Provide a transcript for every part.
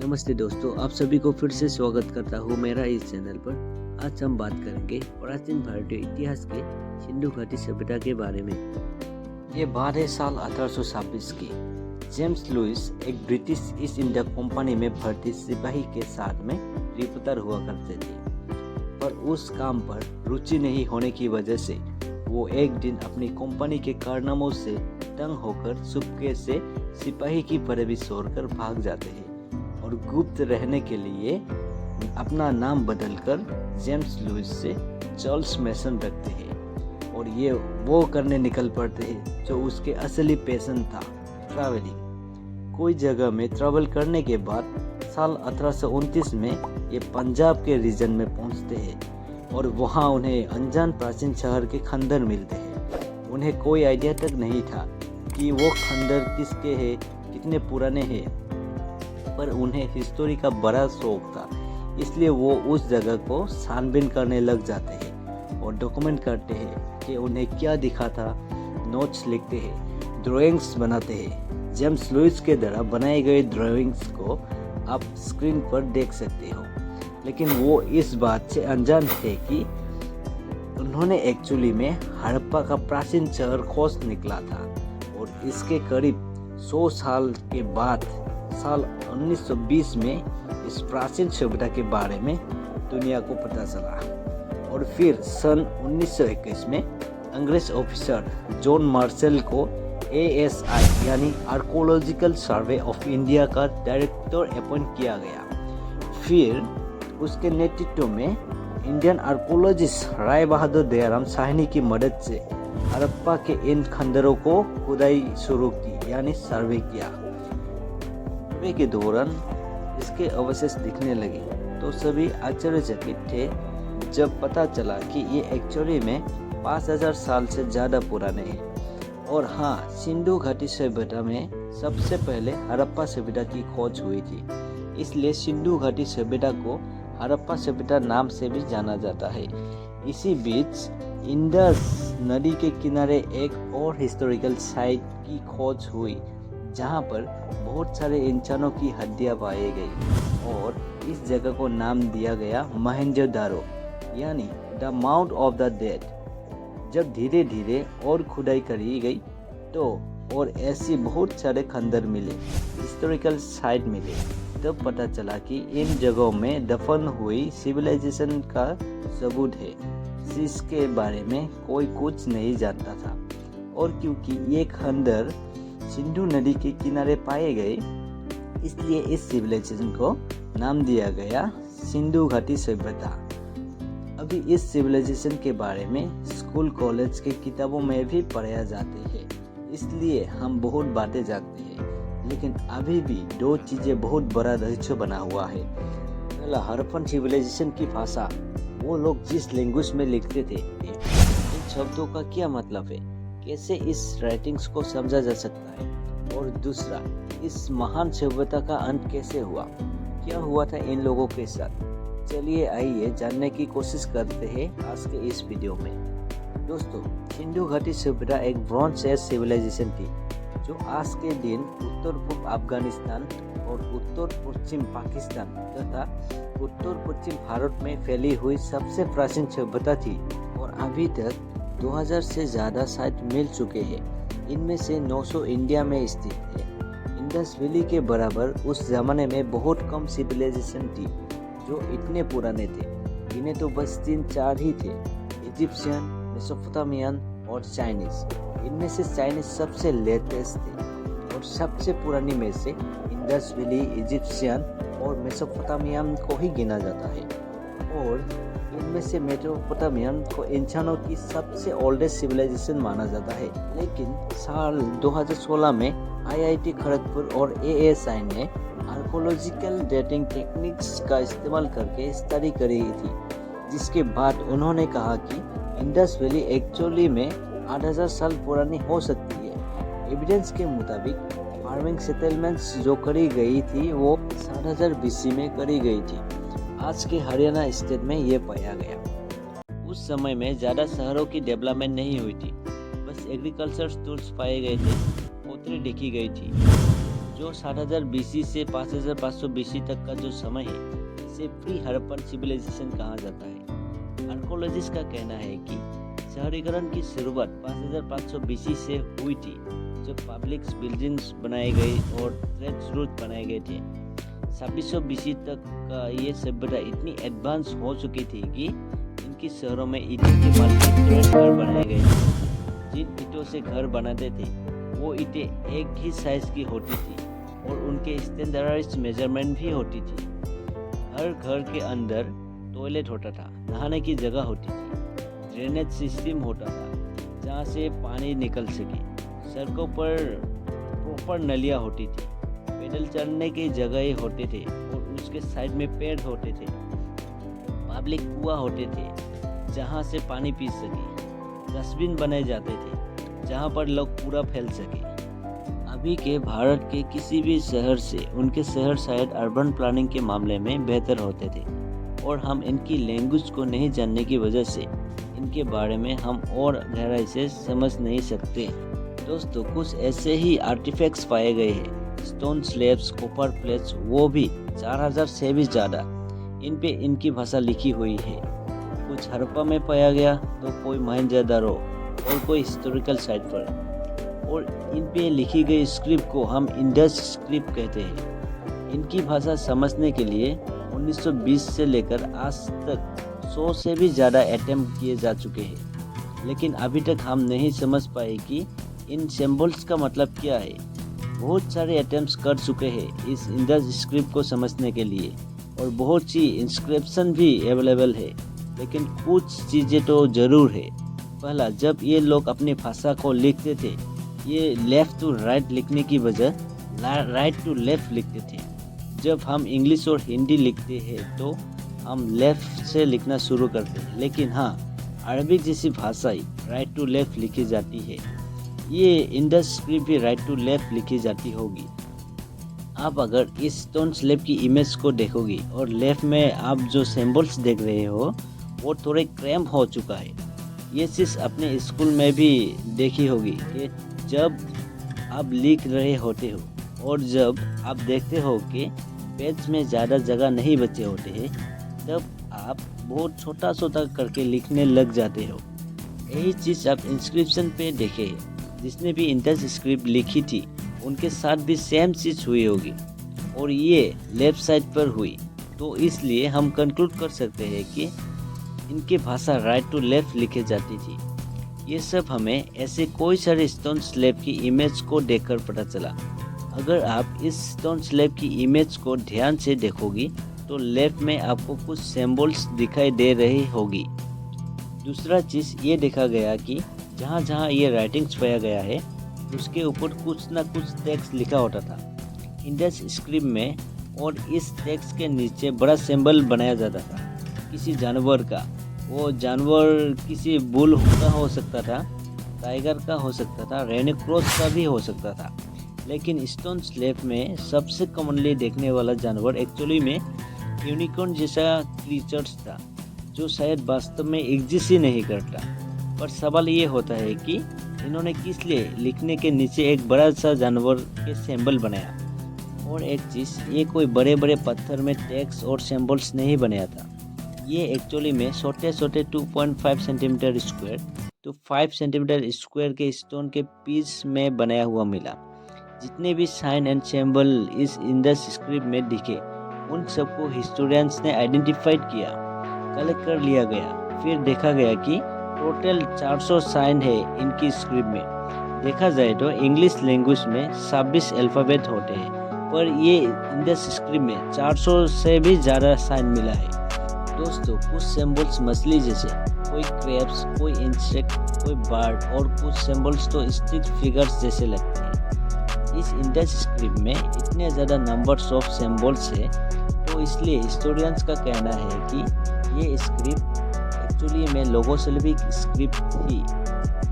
नमस्ते दोस्तों, आप सभी को फिर से स्वागत करता हूँ मेरा इस चैनल पर। आज हम बात करेंगे प्राचीन भारतीय इतिहास के सिंधु घाटी सभ्यता के बारे में। ये बात है साल 1826 की। जेम्स लुइस एक ब्रिटिश ईस्ट इंडिया कंपनी में भर्ती सिपाही के साथ में रिपोर्टर हुआ करते थे, पर उस काम पर रुचि नहीं होने की वजह से वो एक दिन अपनी कंपनी के कारनामों से तंग होकर चुपके से सिपाही की पदवी छोड़कर भाग जाते हैं और गुप्त रहने के लिए अपना नाम बदलकर जेम्स लुइस से चार्ल्स मेसन रखते हैं और ये वो करने निकल पड़ते हैं जो उसके असली पैशन था, ट्रैवलिंग। कोई जगह में ट्रैवल करने के बाद साल 1829 में ये पंजाब के रीजन में पहुंचते हैं और वहाँ उन्हें अनजान प्राचीन शहर के खंडर मिलते हैं। उन्हें कोई आइडिया तक नहीं था कि वो खंडर किसके हैं, कितने पुराने हैं, पर उन्हें हिस्टोरी का बड़ा शौक था, इसलिए वो उस जगह को छानबीन करने लग जाते हैं और डॉक्यूमेंट करते हैं कि उन्हें क्या दिखा था। नोट्स लिखते हैं, ड्राइंग्स बनाते हैं। जेम्स लुइस के द्वारा बनाए गए ड्राइंग्स को आप स्क्रीन पर देख सकते हो, लेकिन वो इस बात से अनजान थे कि उन्होंने एक्चुअली में हड़प्पा का प्राचीन शहर खोज निकला था और इसके करीब 100 साल के बाद साल 1920 में इस प्राचीन सभ्यता के बारे में दुनिया को पता चला। और फिर सन 1921 में अंग्रेज ऑफिसर जॉन मार्शल को ASI यानी आर्कोलॉजिकल सर्वे ऑफ इंडिया का डायरेक्टर अपॉइंट किया गया। फिर उसके नेतृत्व में इंडियन आर्कोलॉजिस्ट राय बहादुर दयाराम साहनी की मदद से हड़प्पा के इन खंडरों को खुदाई शुरू की यानी सर्वे किया। सर्वे के दौरान इसके अवशेष दिखने लगे तो सभी आश्चर्यचकित थे जब पता चला कि ये एक्चुअली में 5000 साल से ज़्यादा पुराने हैं। और हाँ, सिंधु घाटी सभ्यता में सबसे पहले हड़प्पा सभ्यता की खोज हुई थी, इसलिए सिंधु घाटी सभ्यता को हड़प्पा सभ्यता नाम से भी जाना जाता है। इसी बीच इंडस नदी के किनारे एक और हिस्टोरिकल साइट की खोज हुई जहां पर बहुत सारे इंसानों की हड्डियां पाई गई और इस जगह को नाम दिया गया मोहेंजोदारो यानी the mount of the dead. जब धीरे धीरे और खुदाई करी गई तो और ऐसी बहुत सारे खंडर मिले, हिस्टोरिकल साइट मिले, तब पता चला कि इन जगहों में दफन हुई सिविलाइजेशन का सबूत है, जिसके बारे में कोई कुछ नहीं जानता था। और क्योंकि ये खंडर सिंधु नदी के किनारे पाए गए, इसलिए इस सिविलाइजेशन को नाम दिया गया सिंधु घाटी सभ्यता। अभी इस सिविलाइजेशन के बारे में स्कूल कॉलेज के किताबों में भी पढ़ाया जाते हैं, इसलिए हम बहुत बातें जानते हैं। लेकिन अभी भी दो चीजें बहुत बड़ा रहस्य बना हुआ है। पहला, हड़प्पन सिविलाइजेशन की भाषा, वो लोग जिस लैंग्वेज में लिखते थे, इन शब्दों का क्या मतलब है, कैसे इस राइटिंग्स को समझा जा सकता है। और दूसरा, इस महान सभ्यता का अंत कैसे हुआ, क्या हुआ था इन लोगों के साथ। चलिए आइए जानने की कोशिश करते हैं आज के इस वीडियो में। दोस्तों, सिंधु घाटी सभ्यता एक ब्रॉन्ज एज सिविलाइजेशन थी जो आज के दिन उत्तर पूर्व अफगानिस्तान और उत्तर पश्चिम पाकिस्तान तथा उत्तर पश्चिम भारत में फैली हुई सबसे प्राचीन सभ्यता थी और अभी तक 2000 से ज़्यादा साइट मिल चुके हैं। इनमें से 900 इंडिया में स्थित है। इंडस वैली के बराबर उस जमाने में बहुत कम सिविलाइजेशन थी जो इतने पुराने थे। इन्हें तो बस 3-4 ही थे, इजिप्शियन, मेसोपोटामियन और चाइनीज। इनमें से चाइनीज सबसे लेटेस्ट थे और सबसे पुरानी में से इंडस वैली, इजिप्शियन और मेसोपोटामियन को ही गिना जाता है। और इनमें से मेसोपोटामियन को इंसानों की सबसे ओल्डेस्ट सिविलाइजेशन माना जाता है। लेकिन साल 2016 में IIT खड़गपुर और ASI ने आर्कोलॉजिकल डेटिंग टेक्निक्स का इस्तेमाल करके स्टडी करी थी, जिसके बाद उन्होंने कहा कि इंडस वैली एक्चुअली में 8000 साल पुरानी हो सकती है। एविडेंस के मुताबिक फार्मिंग सेटलमेंट्स जो करी गई थी वो 7000 BC में करी गई थी। आज के हरियाणा स्टेट में ये पाया गया। उस समय में ज़्यादा शहरों की डेवलपमेंट नहीं हुई थी, बस एग्रीकल्चर टूल्स पाए गए थे, पोतरी देखी गई थी जो 7000 BC से 5500 BC तक का जो समय है, इसे प्री हड़प्पन सिविलाइजेशन कहा जाता है। आर्कोलॉजिस्ट का कहना है कि शहरीकरण की शुरुआत 5500 BC से हुई थी, जब पब्लिक बिल्डिंग्स बनाए गए और ट्रेड रूट बनाए गए थे। 2600 BC तक का ये सभ्यता इतनी एडवांस हो चुकी थी कि इनके शहरों में ईंटों के मल्टी घर बनाए गए थे। जिन ईंटों से घर बनाते थे वो ईंटें एक ही साइज की होती थी और उनके स्टैंडर्डाइज्ड मेजरमेंट भी होती थी। हर घर के अंदर टॉयलेट होता था, नहाने की जगह होती थी, ड्रेनेज सिस्टम होता था जहाँ से पानी निकल सके। सड़कों पर प्रॉपर नलियाँ होती थी, पैदल चलने की जगह होते थे और उसके साइड में पेड़ होते थे। पब्लिक कुआं होते थे जहाँ से पानी पी सके। डस्टबिन बनाए जाते थे जहाँ पर लोग कूड़ा फैल सके। अभी के भारत के किसी भी शहर से उनके शहर शायद अर्बन प्लानिंग के मामले में बेहतर होते थे, और हम इनकी लैंग्वेज को नहीं जानने की वजह से इनके बारे में हम और गहराई से समझ नहीं सकते। दोस्तों, कुछ ऐसे ही आर्टिफैक्ट्स पाए गए हैं, स्टोन स्लैब्स, कॉपर प्लेट्स, वो भी 4000 से भी ज़्यादा। इन पे इनकी भाषा लिखी हुई है। कुछ हड़प्पा में पाया गया तो कोई मोहनजोदड़ो और कोई हिस्टोरिकल साइट पर, और इन पे लिखी गई स्क्रिप्ट को हम इंडस स्क्रिप्ट कहते हैं। इनकी भाषा समझने के लिए 1920 से लेकर आज तक 100 से भी ज़्यादा अटेम्प्ट किए जा चुके हैं, लेकिन अभी तक हम नहीं समझ पाए कि इन सिंबल्स का मतलब क्या है। बहुत सारे अटेम्प्ट्स कर चुके हैं इस इंडस स्क्रिप्ट को समझने के लिए, और बहुत सी इंस्क्रिप्शन भी अवेलेबल है, लेकिन कुछ चीज़ें तो ज़रूर है। पहला, जब ये लोग अपनी भाषा को लिखते थे, ये लेफ़्ट टू राइट लिखने की बजाय राइट टू लेफ़्ट लिखते थे। जब हम इंग्लिश और हिंदी लिखते हैं तो हम लेफ़्ट से लिखना शुरू करते हैं, लेकिन हाँ, अरबिक जैसी भाषा राइट टू लेफ़्ट लिखी जाती है। ये इंडस स्क्रिप्ट भी राइट टू लेफ़्ट लिखी जाती होगी। आप अगर इस स्टोन स्लैब की इमेज को देखोगे और लेफ्ट में आप जो सिंबल्स देख रहे हो वो थोड़े क्रैम्प हो चुका है। ये चीज़ अपने स्कूल में भी देखी होगी कि जब आप लिख रहे होते हो और जब आप देखते हो कि पेज में ज़्यादा जगह नहीं बचे होते हैं, तब आप बहुत छोटा छोटा करके लिखने लग जाते हो। यही चीज़ आप इंस्क्रिप्शन पे देखे, जिसने भी इंडस स्क्रिप्ट लिखी थी उनके साथ भी सेम चीज़ हुई होगी, और ये लेफ्ट साइड पर हुई। तो इसलिए हम कंक्लूड कर सकते हैं कि इनकी भाषा राइट टू लेफ्ट लिखी जाती थी। ये सब हमें ऐसे कोई सारे स्टोन स्लैब की इमेज को देखकर पता चला। अगर आप इस स्टोन स्लैब की इमेज को ध्यान से देखोगी तो लेफ्ट में आपको कुछ सिंबल्स दिखाई दे रही होगी। दूसरा चीज़ ये देखा गया कि जहाँ जहाँ ये राइटिंग्स पाया गया है उसके ऊपर कुछ ना कुछ टेक्स्ट लिखा होता था इंडस स्क्रिप्ट में, और इस टेक्स्ट के नीचे बड़ा सिंबल बनाया जाता था किसी जानवर का। वो जानवर किसी बुल का हो सकता था, टाइगर का हो सकता था, रेनिक्रोस का भी हो सकता था। लेकिन स्टोन स्लैब में सबसे कॉमनली देखने वाला जानवर एक्चुअली में यूनिकॉर्न जैसा क्रीचर्स था, जो शायद वास्तव में एग्जिस्ट ही नहीं करता। पर सवाल ये होता है कि इन्होंने किस लिए लिखने के नीचे एक बड़ा सा जानवर के सिंबल बनाया। और एक चीज़, ये कोई बड़े बड़े पत्थर में टेक्स्ट और सिंबल्स नहीं बनाया था। ये एक्चुअली में छोटे छोटे 2.5 सेंटीमीटर स्क्वायर तो 5 सेंटीमीटर स्क्वायर के स्टोन के पीस में बनाया हुआ मिला। जितने भी साइन एंड सिंबल इस इंडस स्क्रिप्ट में दिखे, उन सबको हिस्टोरियंस ने आइडेंटिफाइड किया, कलेक्ट कर लिया गया। फिर देखा गया कि टोटल 400 साइन है इनकी स्क्रिप्ट में। देखा जाए तो इंग्लिश लैंग्वेज में 26 अल्फ़ाबेट होते हैं, पर ये इंडस स्क्रिप्ट में 400 से भी ज़्यादा साइन मिला है। दोस्तों, कुछ सिंबल्स मछली जैसे, कोई क्रैब्स, कोई इंसेक्ट, कोई बर्ड, और कुछ सिंबल्स तो स्टिक फिगर्स जैसे लगते हैं। इस इंडस स्क्रिप्ट में इतने ज़्यादा नंबर्स ऑफ सिंबल्स है, तो इसलिए हिस्टोरियंस का कहना है कि ये स्क्रिप्ट एक्चुअली में लोगोसिलिबिक स्क्रिप्ट थी।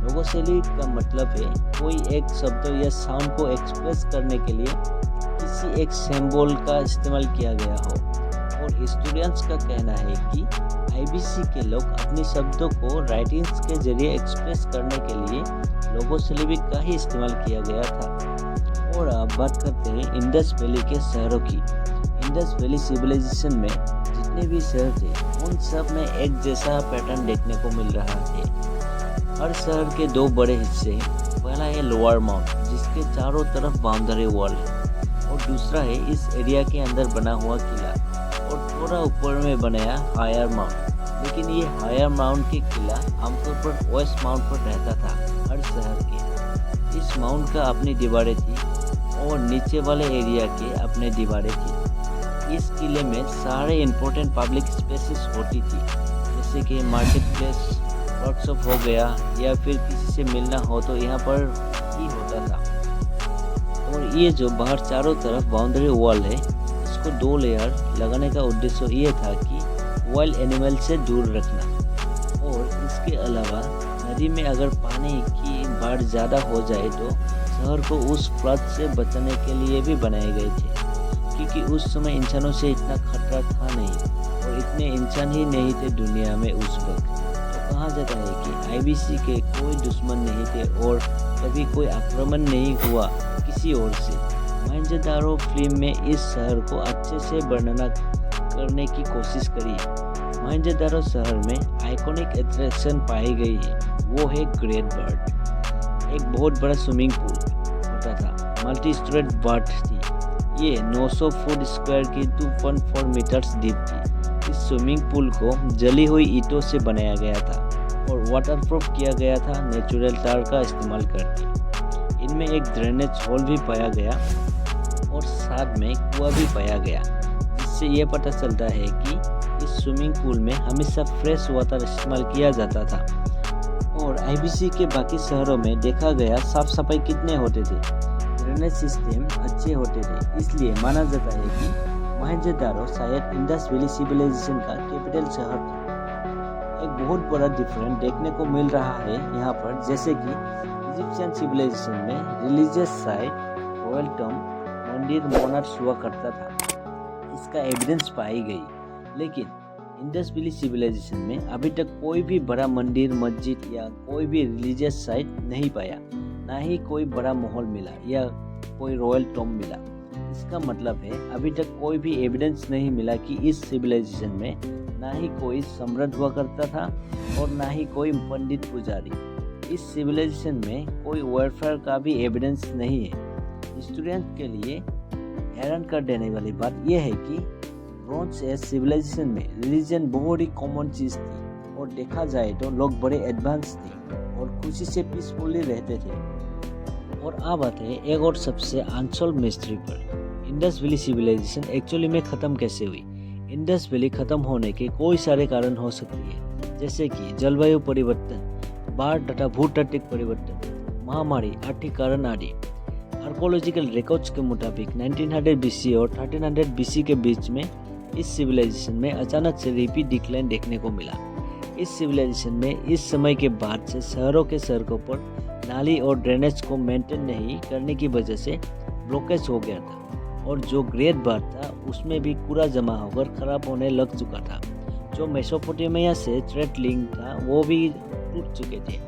लोगोसिलिबिक का मतलब है कोई एक शब्द या साउंड को एक्सप्रेस करने के लिए किसी एक सिंबल का इस्तेमाल किया गया हो। और हिस्टोरियंस का कहना है कि आईबीसी के लोग अपने शब्दों को राइटिंग्स के जरिए एक्सप्रेस करने के लिए लोगोसिलिबिक का ही इस्तेमाल किया गया था। और अब बात करते हैं इंडस वैली के शहरों की। इंडस वैली सिविलाइजेशन में जितने भी शहर थे उन सब में एक जैसा पैटर्न देखने को मिल रहा है। हर शहर के दो बड़े हिस्से हैं। पहला है लोअर माउंट जिसके चारों तरफ बाउंड्री वॉल है, और दूसरा है इस एरिया के अंदर बना हुआ किला, और थोड़ा ऊपर में बनाया हायर माउंट। लेकिन ये हायर माउंट के किला आमतौर पर वेस्ट माउंट पर रहता था हर शहर के। इस माउंट का अपनी दीवारें थी और नीचे वाले एरिया के अपने दीवारें थी। इस किले में सारे इम्पोर्टेंट पब्लिक स्पेसेस होती थी, जैसे कि मार्केट प्लेस, वर्कशॉप हो गया, या फिर किसी से मिलना हो तो यहाँ पर ही होता था। और ये जो बाहर चारों तरफ बाउंड्री वॉल है, इसको 2 लेयर लगाने का उद्देश्य ये था कि वाइल्ड एनिमल से दूर रखना। और इसके अलावा नदी में अगर पानी की बाढ़ ज़्यादा हो जाए तो शहर को उस फ्लड से बचाने के लिए भी बनाए गए थे, क्योंकि उस समय इंसानों से इतना खतरा था नहीं और इतने इंसान ही नहीं थे दुनिया में उस वक्त। कहा जाता है कि आईबीसी के कोई दुश्मन नहीं थे और कभी कोई आक्रमण नहीं हुआ किसी ओर से। मोहनजोदारो फिल्म में इस शहर को अच्छे से वर्णना करने की कोशिश करी है। मोहनजोदारो शहर में आइकॉनिक अट्रैक्शन पाई गई है, वो है ग्रेट बर्ड। एक बहुत बड़ा स्विमिंग पूल होता था, मल्टी स्टोरेड बर्ड थी। ये 900 फुट स्क्वायर की 2.4 मीटर्स डीप थी। इस स्विमिंग पूल को जली हुई ईंटों से बनाया गया था और वाटरप्रूफ किया गया था नेचुरल टार का इस्तेमाल करके। इनमें एक ड्रेनेज होल भी पाया गया और साथ में कुआं भी पाया गया, जिससे ये पता चलता है कि इस स्विमिंग पूल में हमेशा फ्रेश वाटर इस्तेमाल किया जाता था। और आईबीसी के बाकी शहरों में देखा गया साफ सफाई कितने होते थे, ड्रेनेज सिस्टम अच्छे होते थे। इसलिए माना जाता है कि मोहनजोदारो शायद इंडस वैली सिविलाइजेशन का कैपिटल शहर था। एक बहुत बड़ा डिफरेंस देखने को मिल रहा है यहाँ पर, जैसे कि इजिप्शियन सिविलाइजेशन में रिलीजियस साइट, रॉयल टॉम, मंदिर, मोनार्च हुआ करता था। इसका एविडेंस पाई गई, लेकिन इंडस वैली सिविलाइजेशन में अभी तक कोई भी बड़ा मंदिर, मस्जिद या कोई भी रिलीजियस साइट नहीं पाया, ना ही कोई बड़ा महल मिला या कोई रॉयल टॉम मिला। इसका मतलब है अभी तक कोई भी एविडेंस नहीं मिला कि इस सिविलाइजेशन में ना ही कोई सम्राट हुआ करता था और ना ही कोई पंडित पुजारी। इस सिविलाइजेशन में कोई वेलफेयर का भी एविडेंस नहीं है। स्टूडेंट के लिए हैरान कर देने वाली बात यह है कि ब्रॉन्ज एज सिविलाइजेशन में रिलीजन बहुत ही कॉमन चीज़ थी, और देखा जाए तो लोग बड़े एडवांस थे और खुशी से पीसफुली रहते थे। और अब आते हैं एक और सबसे अनसॉल्व मिस्ट्री पर, इंडस वैली सिविलाइजेशन एक्चुअली में ख़त्म कैसे हुई। इंडस वैली ख़त्म होने के कोई सारे कारण हो सकते हैं, जैसे कि जलवायु परिवर्तन, बाढ़ तथा भूतात्विक परिवर्तन, महामारी, आर्थिक कारण आदि। आर्कोलॉजिकल रिकॉर्ड्स के मुताबिक 1900 बीसी और 1300 बीसी के बीच में इस सिविलाइजेशन में अचानक से रिपीट डिक्लाइन देखने को मिला। इस सिविलाइजेशन में इस समय के बाद से शहरों के सड़कों पर नाली और ड्रेनेज को मेंटेन नहीं करने की वजह से ब्लॉकेज हो गया था, और जो ग्रेट बर्ड था उसमें भी कूड़ा जमा होकर खराब होने लग चुका था। जो मेसोपोटामिया से ट्रेड लिंक था वो भी टूट चुके थे।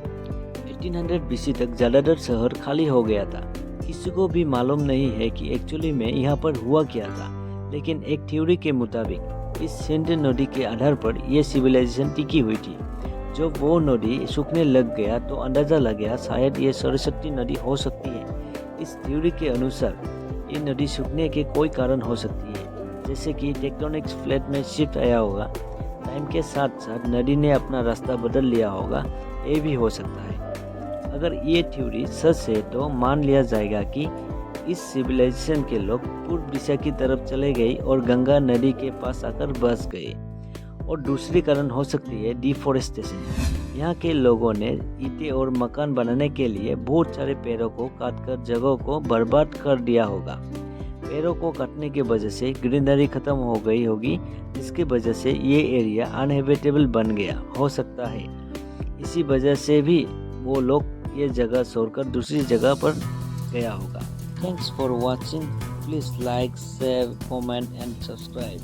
1800 बीसी तक ज़्यादातर शहर खाली हो गया था। किसी को भी मालूम नहीं है कि एक्चुअली में यहाँ पर हुआ क्या था, लेकिन एक थ्योरी के मुताबिक इस सिंध नदी के आधार पर यह सिविलाइजेशन टिकी हुई थी। जब वो नदी सूखने लग गया तो अंदाज़ा लग गया शायद ये सरस्वती नदी हो सकती है। इस थ्योरी के अनुसार ये नदी सूखने के कोई कारण हो सकती है, जैसे कि टेक्टोनिक्स प्लेट में शिफ्ट आया होगा, टाइम के साथ साथ नदी ने अपना रास्ता बदल लिया होगा, ये भी हो सकता है। अगर ये थ्योरी सच है तो मान लिया जाएगा कि इस सिविलाइजेशन के लोग पूर्व दिशा की तरफ चले गए और गंगा नदी के पास आकर बस गए। और दूसरी कारण हो सकती है डिफोरेस्टेशन। यहाँ के लोगों ने ईंटें और मकान बनाने के लिए बहुत सारे पेड़ों को काटकर जगहों को बर्बाद कर दिया होगा। पेड़ों को काटने की वजह से ग्रीनरी खत्म हो गई होगी, जिसकी वजह से ये एरिया अनहेबिटेबल बन गया हो सकता है। इसी वजह से भी वो लोग ये जगह छोड़कर दूसरी जगह पर गया होगा। Thanks for watching. Please like, share, comment and subscribe.